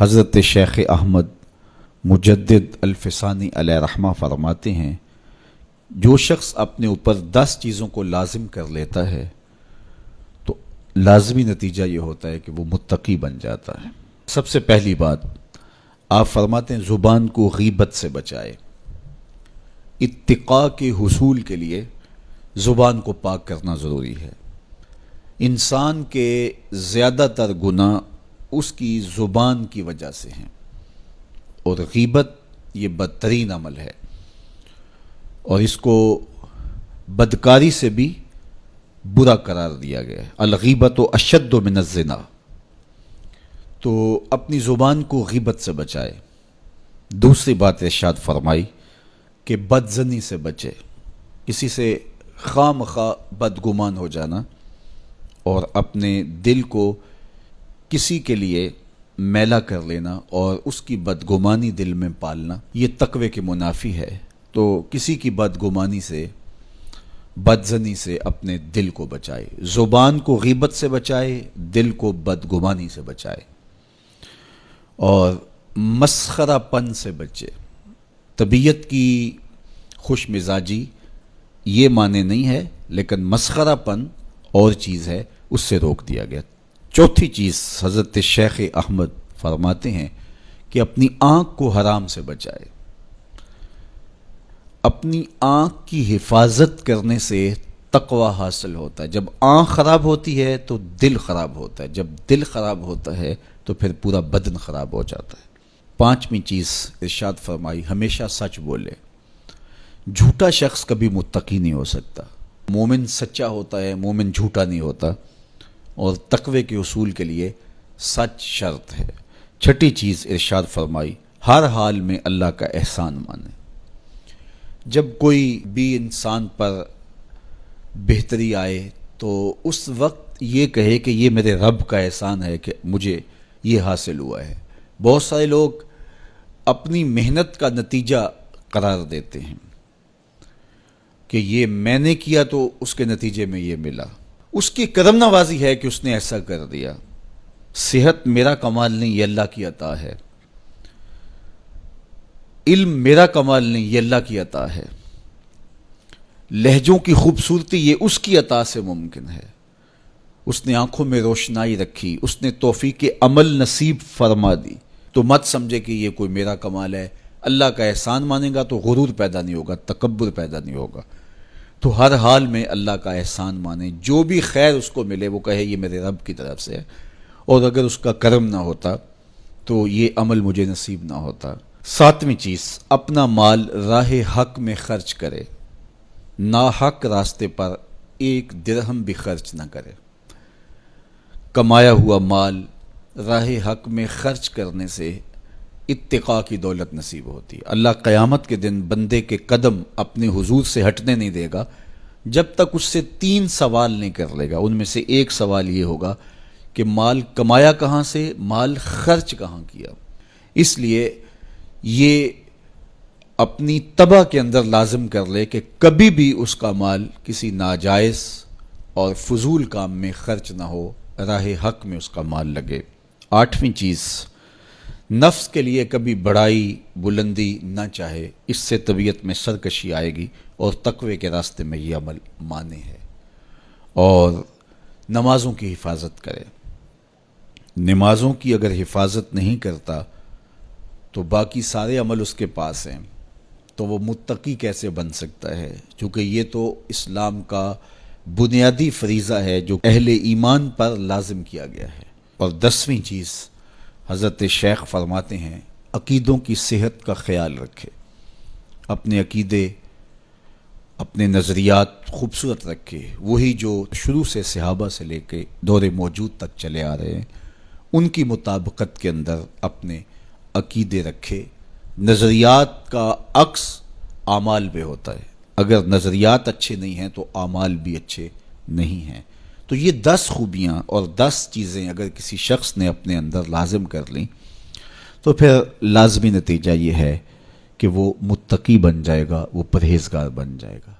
حضرت شیخ احمد مجدد الفسانی علیہ رحمہ فرماتے ہیں، جو شخص اپنے اوپر 10 چیزوں کو لازم کر لیتا ہے تو لازمی نتیجہ یہ ہوتا ہے کہ وہ متقی بن جاتا ہے۔ سب سے پہلی بات آپ فرماتے ہیں زبان کو غیبت سے بچائے۔ اتقاء کے حصول کے لیے زبان کو پاک کرنا ضروری ہے۔ انسان کے زیادہ تر گناہ اس کی زبان کی وجہ سے ہیں، اور غیبت یہ بدترین عمل ہے، اور اس کو بدکاری سے بھی برا قرار دیا گیا ہے۔ الغیبت اشد من الزنا، تو اپنی زبان کو غیبت سے بچائے۔ دوسری بات ارشاد فرمائی کہ بدظنی سے بچے، کسی سے خواہ مخواہ بدگمان ہو جانا اور اپنے دل کو کسی کے لیے میلا کر لینا اور اس کی بدگمانی دل میں پالنا، یہ تقوی کے منافی ہے۔ تو کسی کی بدگمانی سے، بدظنی سے اپنے دل کو بچائے، زبان کو غیبت سے بچائے، دل کو بدگمانی سے بچائے، اور مسخرہ پن سے بچے۔ طبیعت کی خوش مزاجی یہ معنی نہیں ہے، لیکن مسخرہ پن اور چیز ہے، اس سے روک دیا گیا۔ چوتھی چیز حضرت شیخ احمد فرماتے ہیں کہ اپنی آنکھ کو حرام سے بچائے۔ اپنی آنکھ کی حفاظت کرنے سے تقوی حاصل ہوتا ہے۔ جب آنکھ خراب ہوتی ہے تو دل خراب ہوتا ہے، جب دل خراب ہوتا ہے تو پھر پورا بدن خراب ہو جاتا ہے۔ پانچویں چیز ارشاد فرمائی ہمیشہ سچ بولے۔ جھوٹا شخص کبھی متقی نہیں ہو سکتا۔ مومن سچا ہوتا ہے، مومن جھوٹا نہیں ہوتا، اور تقوی کے اصول کے لیے سچ شرط ہے۔ چھٹی چیز ارشاد فرمائی ہر حال میں اللہ کا احسان مانے۔ جب کوئی بھی انسان پر بہتری آئے تو اس وقت یہ کہے کہ یہ میرے رب کا احسان ہے کہ مجھے یہ حاصل ہوا ہے۔ بہت سارے لوگ اپنی محنت کا نتیجہ قرار دیتے ہیں کہ یہ میں نے کیا تو اس کے نتیجے میں یہ ملا۔ اس کی کرم نوازی ہے کہ اس نے ایسا کر دیا۔ صحت میرا کمال نہیں، یہ اللہ کی عطا ہے۔ علم میرا کمال نہیں، یہ اللہ کی عطا ہے۔ لہجوں کی خوبصورتی یہ اس کی عطا سے ممکن ہے۔ اس نے آنکھوں میں روشنائی رکھی، اس نے توفیق عمل نصیب فرما دی۔ تو مت سمجھے کہ یہ کوئی میرا کمال ہے۔ اللہ کا احسان مانے گا تو غرور پیدا نہیں ہوگا، تکبر پیدا نہیں ہوگا۔ تو ہر حال میں اللہ کا احسان مانے، جو بھی خیر اس کو ملے وہ کہے یہ میرے رب کی طرف سے ہے، اور اگر اس کا کرم نہ ہوتا تو یہ عمل مجھے نصیب نہ ہوتا۔ ساتویں چیز اپنا مال راہ حق میں خرچ کرے، ناحق راستے پر ایک درہم بھی خرچ نہ کرے۔ کمایا ہوا مال راہ حق میں خرچ کرنے سے اتقاء کی دولت نصیب ہوتی ہے۔ اللہ قیامت کے دن بندے کے قدم اپنے حضور سے ہٹنے نہیں دے گا جب تک اس سے 3 سوال نہیں کر لے گا۔ ان میں سے ایک سوال یہ ہوگا کہ مال کمایا کہاں سے، مال خرچ کہاں کیا۔ اس لیے یہ اپنی طبع کے اندر لازم کر لے کہ کبھی بھی اس کا مال کسی ناجائز اور فضول کام میں خرچ نہ ہو، راہ حق میں اس کا مال لگے۔ 8ویں چیز نفس کے لیے کبھی بڑائی بلندی نہ چاہے، اس سے طبیعت میں سرکشی آئے گی اور تقوی کے راستے میں یہ عمل مانے ہے۔ اور نمازوں کی حفاظت کرے۔ نمازوں کی اگر حفاظت نہیں کرتا تو باقی سارے عمل اس کے پاس ہیں، تو وہ متقی کیسے بن سکتا ہے؟ چونکہ یہ تو اسلام کا بنیادی فریضہ ہے جو اہل ایمان پر لازم کیا گیا ہے۔ اور 10ویں چیز حضرت شیخ فرماتے ہیں عقیدوں کی صحت کا خیال رکھے، اپنے عقیدے، اپنے نظریات خوبصورت رکھے، وہی جو شروع سے صحابہ سے لے کے دور موجود تک چلے آ رہے ہیں، ان کی مطابقت کے اندر اپنے عقیدے رکھے۔ نظریات کا عکس اعمال پہ ہوتا ہے، اگر نظریات اچھے نہیں ہیں تو اعمال بھی اچھے نہیں ہیں۔ تو یہ 10 خوبیاں اور 10 چیزیں اگر کسی شخص نے اپنے اندر لازم کر لیں تو پھر لازمی نتیجہ یہ ہے کہ وہ متقی بن جائے گا، وہ پرہیزگار بن جائے گا۔